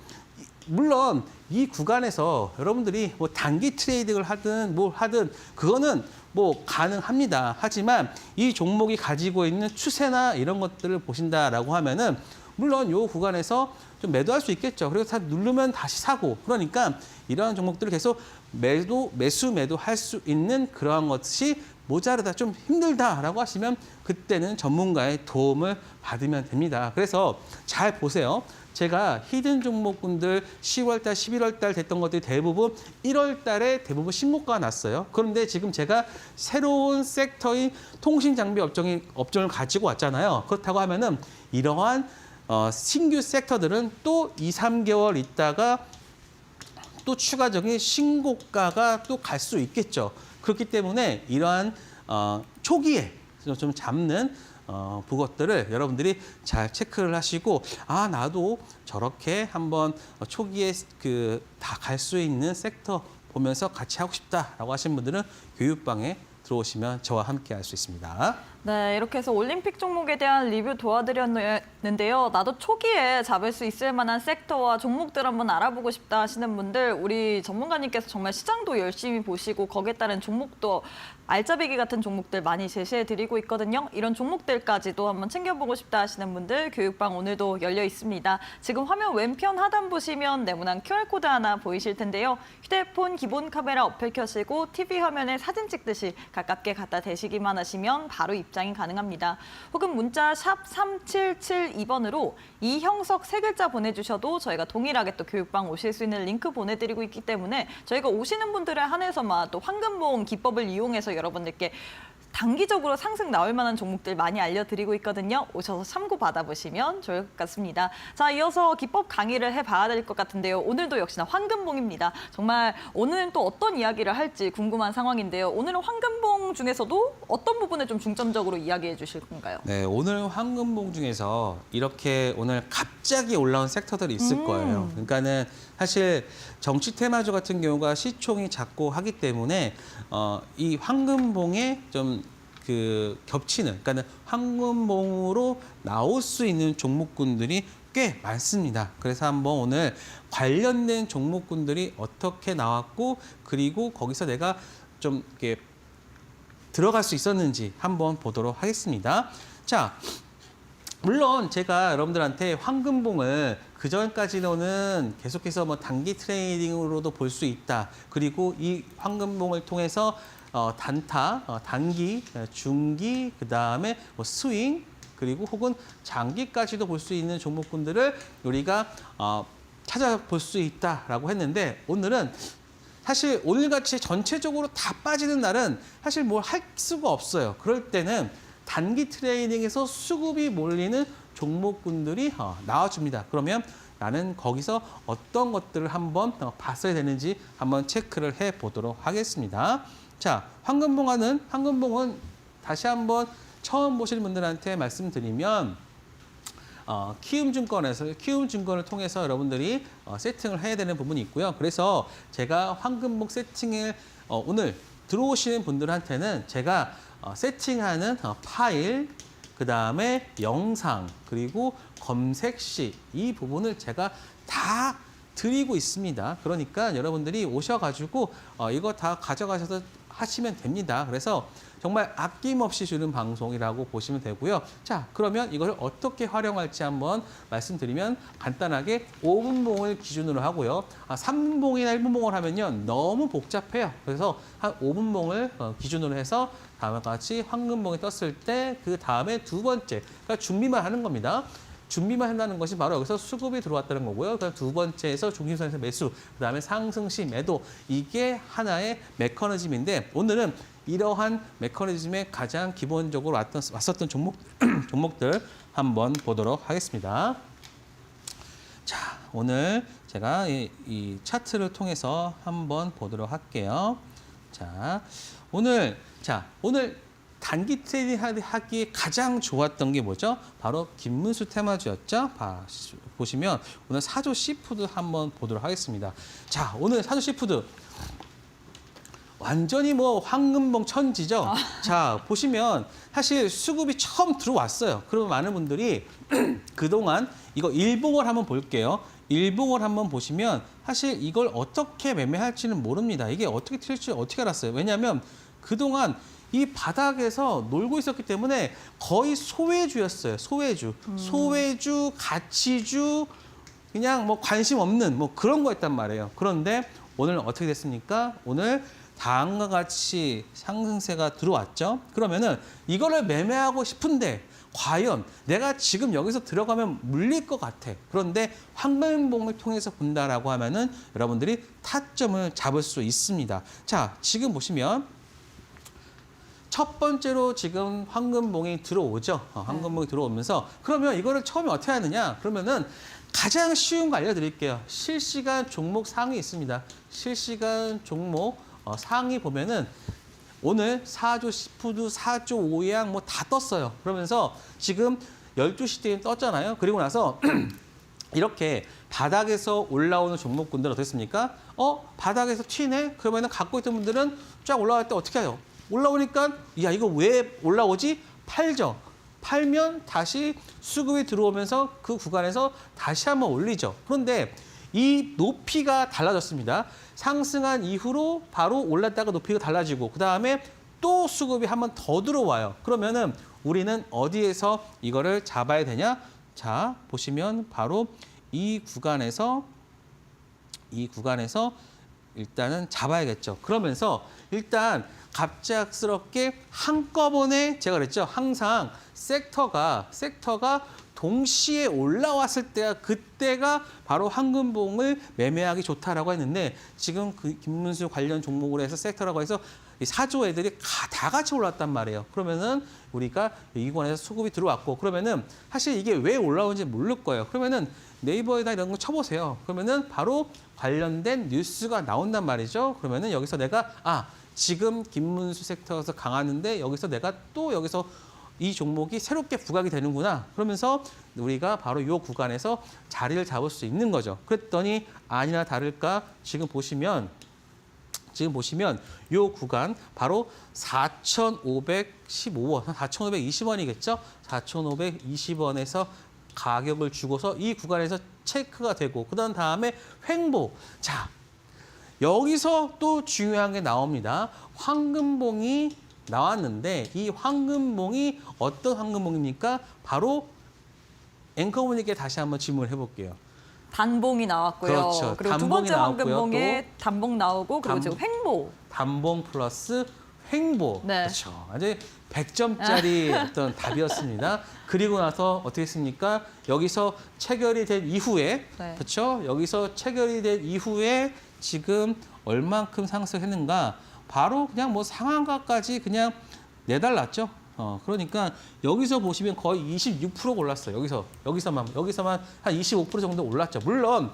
물론 이 구간에서 여러분들이 뭐 단기 트레이딩을 하든 뭘 하든 그거는 뭐 가능합니다. 하지만 이 종목이 가지고 있는 추세나 이런 것들을 보신다라고 하면은 물론 이 구간에서 좀 매도할 수 있겠죠. 그리고 다 누르면 다시 사고. 그러니까 이러한 종목들을 계속 매도할 수 있는 그러한 것이 모자르다, 좀 힘들다라고 하시면 그때는 전문가의 도움을 받으면 됩니다. 그래서 잘 보세요. 제가 히든 종목군들 10월 달, 11월 달 됐던 것들이 대부분 1월 달에 대부분 신고가가 났어요. 그런데 지금 제가 새로운 섹터인 통신장비 업종을 가지고 왔잖아요. 그렇다고 하면은 이러한 신규 섹터들은 또 2, 3개월 있다가 또 추가적인 신고가가 또 갈 수 있겠죠. 그렇기 때문에 이러한 초기에 좀 잡는 그것들을 여러분들이 잘 체크를 하시고 나도 저렇게 한번 초기에 다 갈 수 있는 섹터 보면서 같이 하고 싶다라고 하신 분들은 교육방에 들어오시면 저와 함께 할 수 있습니다. 네, 이렇게 해서 올림픽 종목에 대한 리뷰 도와드렸는데요. 나도 초기에 잡을 수 있을 만한 섹터와 종목들 한번 알아보고 싶다 하시는 분들, 우리 전문가님께서 정말 시장도 열심히 보시고 거기에 따른 종목도 알짜배기 같은 종목들 많이 제시해드리고 있거든요. 이런 종목들까지도 한번 챙겨보고 싶다 하시는 분들 교육방 오늘도 열려 있습니다. 지금 화면 왼편 하단 보시면 네모난 QR코드 하나 보이실 텐데요. 휴대폰 기본 카메라 어플 켜시고 TV 화면에 사진 찍듯이 가깝게 갖다 대시기만 하시면 바로 입장 입장이 가능합니다. 혹은 문자 샵 3772번으로 이형석 세 글자 보내주셔도 저희가 동일하게 또 교육방 오실 수 있는 링크 보내드리고 있기 때문에 저희가 오시는 분들에 한해서만 또 황금봉 기법을 이용해서 여러분들께 단기적으로 상승 나올 만한 종목들 많이 알려드리고 있거든요. 오셔서 참고 받아보시면 좋을 것 같습니다. 자, 이어서 기법 강의를 해봐야 될 것 같은데요. 오늘도 역시나 황금봉입니다. 정말 오늘은 또 어떤 이야기를 할지 궁금한 상황인데요. 오늘은 황금봉 중에서도 어떤 부분을 좀 중점적으로 이야기해 주실 건가요? 네, 오늘 황금봉 중에서 이렇게 오늘 갑자기 올라온 섹터들이 있을 거예요. 그러니까는 사실 정치 테마주 같은 경우가 시총이 작고 하기 때문에 이 황금봉에 좀 그 겹치는, 그러니까는 황금봉으로 나올 수 있는 종목군들이 꽤 많습니다. 그래서 한번 오늘 관련된 종목군들이 어떻게 나왔고 그리고 거기서 내가 좀 이렇게 들어갈 수 있었는지 한번 보도록 하겠습니다. 자, 물론 제가 여러분들한테 황금봉을 그전까지는 계속해서 뭐 단기 트레이딩으로도 볼 수 있다. 그리고 이 황금봉을 통해서 단타, 단기, 중기, 그다음에 뭐 스윙, 그리고 혹은 장기까지도 볼 수 있는 종목군들을 우리가 찾아볼 수 있다라고 했는데 오늘은 사실 오늘같이 전체적으로 다 빠지는 날은 사실 뭘 할 수가 없어요. 그럴 때는 단기 트레이딩에서 수급이 몰리는 종목군들이 나와줍니다. 그러면 나는 거기서 어떤 것들을 한번 봤어야 되는지 한번 체크를 해보도록 하겠습니다. 자, 황금봉은 다시 한번 처음 보시는 분들한테 말씀드리면 키움증권을 통해서 여러분들이 세팅을 해야 되는 부분이 있고요. 그래서 제가 황금봉 세팅을 오늘 들어오시는 분들한테는 제가 세팅하는 파일, 그다음에 영상, 그리고 검색시 이 부분을 제가 다 드리고 있습니다. 그러니까 여러분들이 오셔가지고 이거 다 가져가셔서 하시면 됩니다. 그래서 정말 아낌없이 주는 방송이라고 보시면 되고요. 자, 그러면 이걸 어떻게 활용할지 한번 말씀드리면 간단하게 5분봉을 기준으로 하고요. 3분봉이나 1분봉을 하면요. 너무 복잡해요. 그래서 한 5분봉을 기준으로 해서 다음과 같이 황금봉이 떴을 때 그 다음에 두 번째, 그러니까 준비만 하는 겁니다. 준비만 한다는 것이 바로 여기서 수급이 들어왔다는 거고요. 그다음 두 번째에서 중심선에서 매수, 그다음에 상승 시 매도, 이게 하나의 메커니즘인데 오늘은 이러한 메커니즘에 가장 기본적으로 왔었던 종목들 한번 보도록 하겠습니다. 자, 오늘 제가 이 차트를 통해서 한번 보도록 할게요. 자, 오늘 단기 트레이딩 하기에 가장 좋았던 게 뭐죠? 바로 김문수 테마주였죠. 보시면 오늘 사조 시푸드 한번 보도록 하겠습니다. 자, 오늘 사조 시푸드 완전히 뭐 황금봉 천지죠. 자, 보시면 사실 수급이 처음 들어왔어요. 그러면 많은 분들이 그동안 이거 일봉을 한번 볼게요. 일봉을 한번 보시면 사실 이걸 어떻게 매매할지는 모릅니다. 이게 어떻게 튈지 어떻게 알았어요? 왜냐하면 그동안 이 바닥에서 놀고 있었기 때문에 거의 소외주였어요. 소외주, 가치주, 그냥 뭐 관심 없는 뭐 그런 거였단 말이에요. 그런데 오늘 어떻게 됐습니까? 오늘 다음과 같이 상승세가 들어왔죠. 그러면은 이거를 매매하고 싶은데 과연 내가 지금 여기서 들어가면 물릴 것 같아. 그런데 황금봉을 통해서 본다라고 하면은 여러분들이 타점을 잡을 수 있습니다. 자, 지금 보시면 첫 번째로 지금 황금봉이 들어오죠. 황금봉이 들어오면서 그러면 이거를 처음에 어떻게 하느냐? 그러면은 가장 쉬운 거 알려드릴게요. 실시간 종목 상위 있습니다. 실시간 종목 상위 보면은 오늘 4조 시푸드, 4조 오양 뭐 다 떴어요. 그러면서 지금 12시 때에 떴잖아요. 그리고 나서 이렇게 바닥에서 올라오는 종목군들 어떻습니까? 바닥에서 튀네? 그러면은 갖고 있던 분들은 쫙 올라갈 때 어떻게 해요? 올라오니까 야 이거 왜 올라오지? 팔죠. 팔면 다시 수급이 들어오면서 그 구간에서 다시 한번 올리죠. 그런데 이 높이가 달라졌습니다. 상승한 이후로 바로 올랐다가 높이가 달라지고 그다음에 또 수급이 한번 더 들어와요. 그러면은 우리는 어디에서 이거를 잡아야 되냐? 자, 보시면 바로 이 구간에서 일단은 잡아야겠죠. 그러면서 일단 갑작스럽게 한꺼번에 제가 그랬죠. 항상 섹터가 동시에 올라왔을 때가 그때가 바로 황금봉을 매매하기 좋다라고 했는데 지금 그 김문수 관련 종목으로 해서 섹터라고 해서 이 사조 애들이 다 같이 올랐단 말이에요. 그러면은 우리가 이권에서 수급이 들어왔고 그러면은 사실 이게 왜 올라오는지 모를 거예요. 그러면은 네이버에다 이런 거 쳐보세요. 그러면은 바로 관련된 뉴스가 나온단 말이죠. 그러면은 여기서 내가 지금 김문수 섹터에서 강하는데 여기서 내가 또 여기서 이 종목이 새롭게 부각이 되는구나. 그러면서 우리가 바로 이 구간에서 자리를 잡을 수 있는 거죠. 그랬더니 아니나 다를까 지금 보시면 이 구간 바로 4,515원, 4,520원이겠죠? 4,520원에서 가격을 주고서 이 구간에서 체크가 되고 그다음 다음에 횡보. 자, 여기서 또 중요한 게 나옵니다. 황금봉이 나왔는데 이 황금봉이 어떤 황금봉입니까? 바로 앵커분에게 다시 한번 질문을 해볼게요. 단봉이 나왔고요. 그렇죠. 그리고 두 단봉이 번째 나왔고요. 황금봉에 단봉 나오고 그리고 단- 지금 횡보. 단봉 플러스 횡보. 네. 그렇죠. 아주 100점짜리 어떤 답이었습니다. 그리고 나서 어떻게 했습니까? 여기서 체결이 된 이후에 네. 그렇죠? 여기서 체결이 된 이후에 지금 얼만큼 상승했는가? 바로 그냥 뭐 상한가까지 그냥 내달랐죠. 그러니까 여기서 보시면 거의 26%가 올랐어요. 여기서만 한 25% 정도 올랐죠. 물론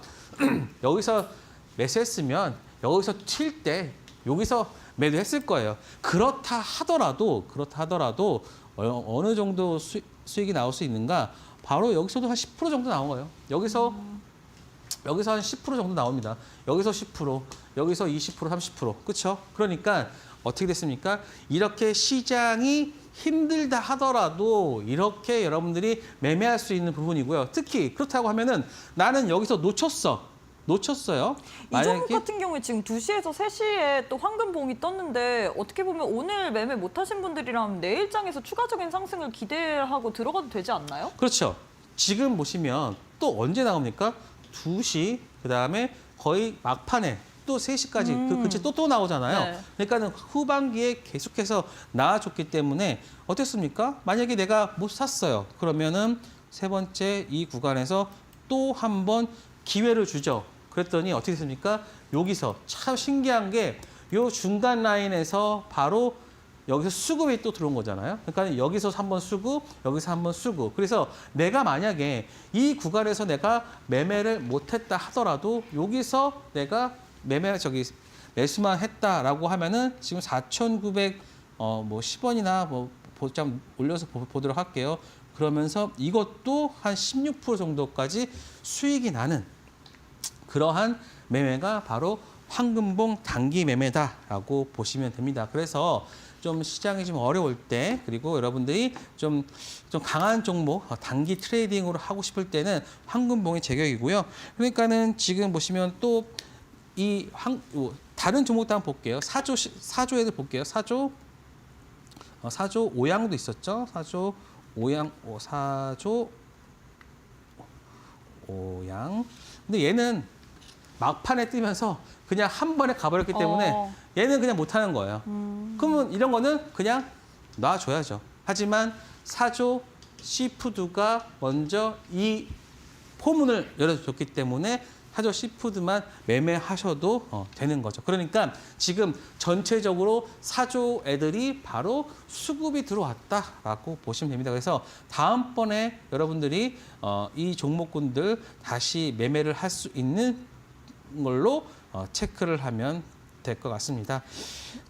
여기서 매수했으면 여기서 튈 때 여기서 매도했을 거예요. 그렇다 하더라도 어느 정도 수익이 나올 수 있는가? 바로 여기서도 한 10% 정도 나온 거예요. 여기서 한 10% 정도 나옵니다. 여기서 10%, 여기서 20%, 30%. 그렇죠? 그러니까 어떻게 됐습니까? 이렇게 시장이 힘들다 하더라도 이렇게 여러분들이 매매할 수 있는 부분이고요. 특히 그렇다고 하면은 나는 여기서 놓쳤어요. 이 종목 같은 경우에 지금 2시에서 3시에 또 황금봉이 떴는데 어떻게 보면 오늘 매매 못하신 분들이라면 내일장에서 추가적인 상승을 기대하고 들어가도 되지 않나요? 그렇죠. 지금 보시면 또 언제 나옵니까? 2시, 그다음에 거의 막판에 또 3시까지 그 근처에 또 나오잖아요. 네. 그러니까는 후반기에 계속해서 나와줬기 때문에 어땠습니까? 만약에 내가 못 샀어요. 그러면은 세 번째 이 구간에서 또 한 번 기회를 주죠. 그랬더니 어떻게 됐습니까? 여기서 참 신기한 게 요 중간 라인에서 바로 여기서 수급이 또 들어온 거잖아요. 그러니까 여기서 한번 수급, 여기서 한번 수급. 그래서 내가 만약에 이 구간에서 내가 매매를 못했다 하더라도 여기서 내가 매수만 했다라고 하면은 지금 4,910원이나 좀 올려서 보도록 할게요. 그러면서 이것도 한 16% 정도까지 수익이 나는 그러한 매매가 바로 황금봉 단기 매매다라고 보시면 됩니다. 그래서 좀 시장이 좀 어려울 때 그리고 여러분들이 좀 강한 종목 단기 트레이딩으로 하고 싶을 때는 황금봉이 제격이고요. 그러니까는 지금 보시면 또 다른 종목도 한번 볼게요. 사조에도 볼게요. 사조 오양도 있었죠. 사조 오양. 근데 얘는 막판에 뜨면서 그냥 한 번에 가버렸기 때문에 얘는 그냥 못하는 거예요. 그러면 이런 거는 그냥 놔줘야죠. 하지만 사조 시푸드가 먼저 이 포문을 열어줬기 때문에 사조 시푸드만 매매하셔도 되는 거죠. 그러니까 지금 전체적으로 사조 애들이 바로 수급이 들어왔다라고 보시면 됩니다. 그래서 다음번에 여러분들이 이 종목군들 다시 매매를 할 수 있는 걸로 체크를 하면 될 것 같습니다.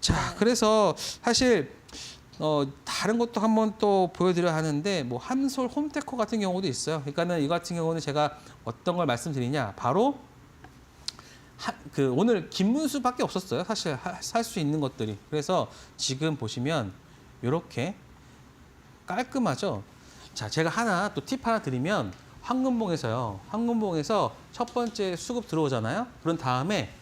자, 그래서 사실 다른 것도 한번 또 보여드려야 하는데 뭐 한솔 홈테코 같은 경우도 있어요. 그러니까는 이 같은 경우는 제가 어떤 걸 말씀드리냐, 바로 오늘 김문수밖에 없었어요. 사실 살 수 있는 것들이. 그래서 지금 보시면 이렇게 깔끔하죠. 자, 제가 또 팁 하나 드리면 황금봉에서 첫 번째 수급 들어오잖아요. 그런 다음에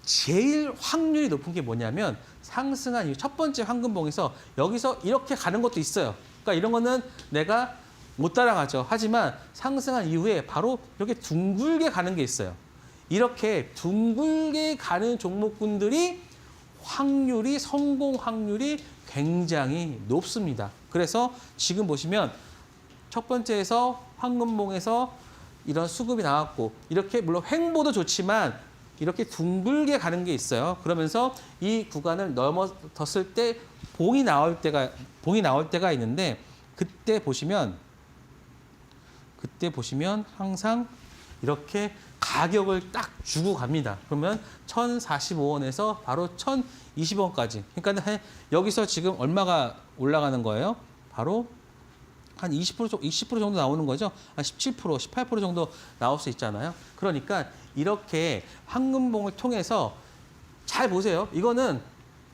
제일 확률이 높은 게 뭐냐면 상승한 이후 첫 번째 황금봉에서 여기서 이렇게 가는 것도 있어요. 그러니까 이런 거는 내가 못 따라가죠. 하지만 상승한 이후에 바로 이렇게 둥글게 가는 게 있어요. 이렇게 둥글게 가는 종목군들이 성공 확률이 굉장히 높습니다. 그래서 지금 보시면 첫 번째에서 황금봉에서 이런 수급이 나왔고 이렇게 물론 횡보도 좋지만 이렇게 둥글게 가는 게 있어요. 그러면서 이 구간을 넘어섰을 때 봉이 나올 때가 있는데 그때 보시면 항상 이렇게 가격을 딱 주고 갑니다. 그러면 1,045원에서 바로 1,020원까지. 그러니까 여기서 지금 얼마가 올라가는 거예요? 바로 한 20% 정도 나오는 거죠. 한 17%, 18% 정도 나올 수 있잖아요. 그러니까 이렇게 황금봉을 통해서 잘 보세요. 이거는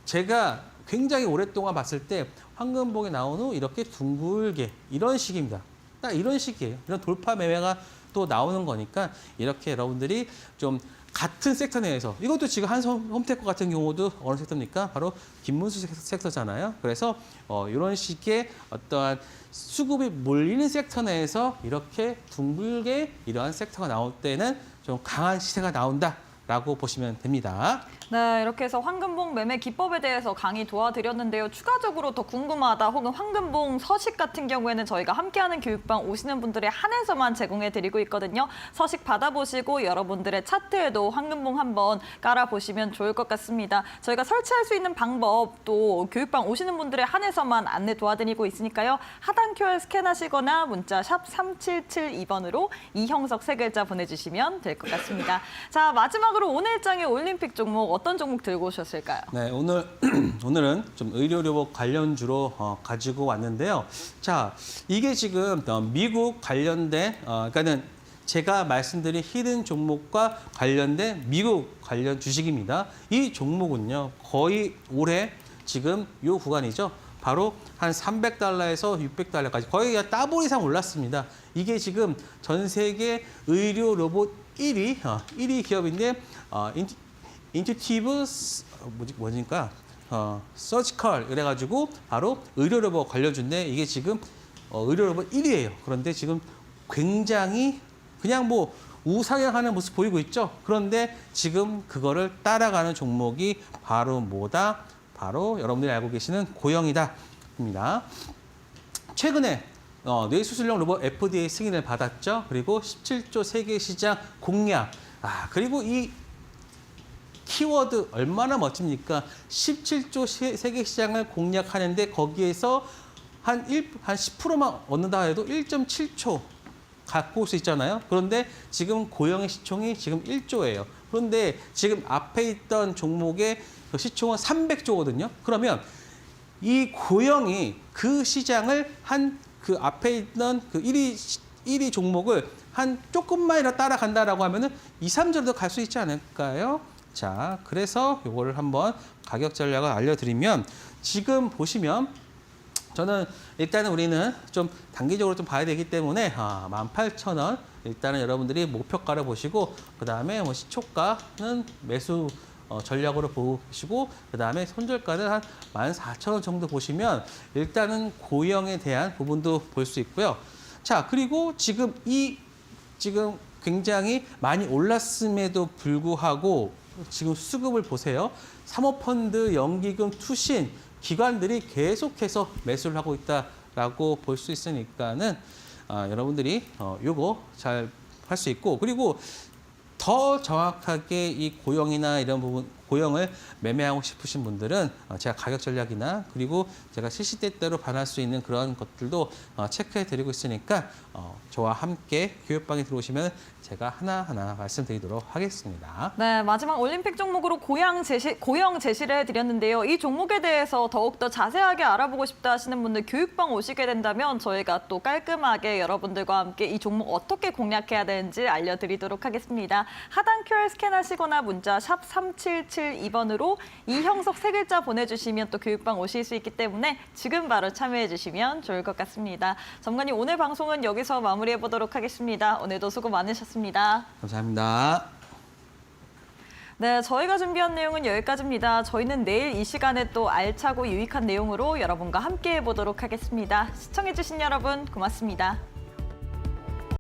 제가 굉장히 오랫동안 봤을 때 황금봉이 나온 후 이렇게 둥글게 이런 식입니다. 딱 이런 식이에요. 이런 돌파 매매가 또 나오는 거니까 이렇게 여러분들이 좀 같은 섹터 내에서 이것도 지금 한섬홈테크 같은 경우도 어느 섹터입니까? 바로 김문수 섹터잖아요. 그래서 이런 식의 어떠한 수급이 몰리는 섹터 내에서 이렇게 둥글게 이러한 섹터가 나올 때는 좀 강한 시세가 나온다라고 보시면 됩니다. 네, 이렇게 해서 황금봉 매매 기법에 대해서 강의 도와드렸는데요. 추가적으로 더 궁금하다 혹은 황금봉 서식 같은 경우에는 저희가 함께하는 교육방 오시는 분들에 한해서만 제공해드리고 있거든요. 서식 받아보시고 여러분들의 차트에도 황금봉 한번 깔아보시면 좋을 것 같습니다. 저희가 설치할 수 있는 방법 또 교육방 오시는 분들에 한해서만 안내 도와드리고 있으니까요. 하단 QR 스캔하시거나 문자 샵 3772번으로 이형석 세 글자 보내주시면 될 것 같습니다. 자, 마지막으로 오늘 장의 올림픽 종목 어떤 종목 들고 오셨을까요? 네, 오늘은 좀 의료료복 관련주로 가지고 왔는데요. 자, 이게 지금 미국 관련된 그러니까는 제가 말씀드린 히든 종목과 관련된 미국 관련 주식입니다. 이 종목은요, 거의 올해 지금 이 구간이죠. 바로 한 300달러에서 600달러까지 거의 더블 이상 올랐습니다. 이게 지금 전 세계 의료 로봇 1위 기업인데 인투티브 뭐니까 서지컬 그래가지고 바로 의료 로봇 관련주인데 이게 지금 의료 로봇 1위예요. 그런데 지금 굉장히 그냥 뭐 우상향하는 모습 보이고 있죠. 그런데 지금 그거를 따라가는 종목이 바로 뭐다? 바로 여러분들이 알고 계시는 고영이다입니다. 최근에 뇌수술용 로봇 FDA 승인을 받았죠. 그리고 17조 세계 시장 공략. 그리고 이 키워드 얼마나 멋집니까? 17조 세계 시장을 공략하는데 거기에서 한 10%만 얻는다 해도 1.7초 갖고 올 수 있잖아요. 그런데 지금 고영의 시총이 지금 1조예요. 그런데 지금 앞에 있던 종목의 그 시총은 300조거든요. 그러면 이 고영이 그 시장을 그 앞에 있던 그 1위 종목을 한 조금만이라도 따라간다라고 하면은 2, 3조도 갈 수 있지 않을까요? 자, 그래서 요거를 한번 가격 전략을 알려드리면 지금 보시면 저는 일단은 우리는 좀 단기적으로 좀 봐야 되기 때문에 18,000원 일단은 여러분들이 목표가를 보시고 그다음에 뭐 시초가는 매수 전략으로 보시고 그다음에 손절가는 한 14,000원 정도 보시면 일단은 고영에 대한 부분도 볼 수 있고요. 자, 그리고 지금 굉장히 많이 올랐음에도 불구하고 지금 수급을 보세요. 사모펀드, 연기금, 투신, 기관들이 계속해서 매수를 하고 있다라고 볼 수 있으니까는 여러분들이 요거 잘 할 수 있고 그리고 더 정확하게 이 고영이나 이런 부분 고영을 매매하고 싶으신 분들은 제가 가격 전략이나 그리고 제가 시시때때로 반할 수 있는 그런 것들도 체크해 드리고 있으니까 저와 함께 교육방에 들어오시면 제가 하나하나 말씀드리도록 하겠습니다. 네, 마지막 올림픽 종목으로 고영 제시를 해드렸는데요. 이 종목에 대해서 더욱더 자세하게 알아보고 싶다 하시는 분들 교육방 오시게 된다면 저희가 또 깔끔하게 여러분들과 함께 이 종목 어떻게 공략해야 되는지 알려드리도록 하겠습니다. 하단 QR 스캔하시거나 문자 샵 3772번으로 이형석 세 글자 보내주시면 또 교육방 오실 수 있기 때문에 지금 바로 참여해 주시면 좋을 것 같습니다. 전문가님, 오늘 방송은 여기서 마무리해 보도록 하겠습니다. 오늘도 수고 많으셨습니다. 감사합니다. 네, 저희가 준비한 내용은 여기까지입니다. 저희는 내일 이 시간에 또 알차고 유익한 내용으로 여러분과 함께 해보도록 하겠습니다. 시청해주신 여러분 고맙습니다.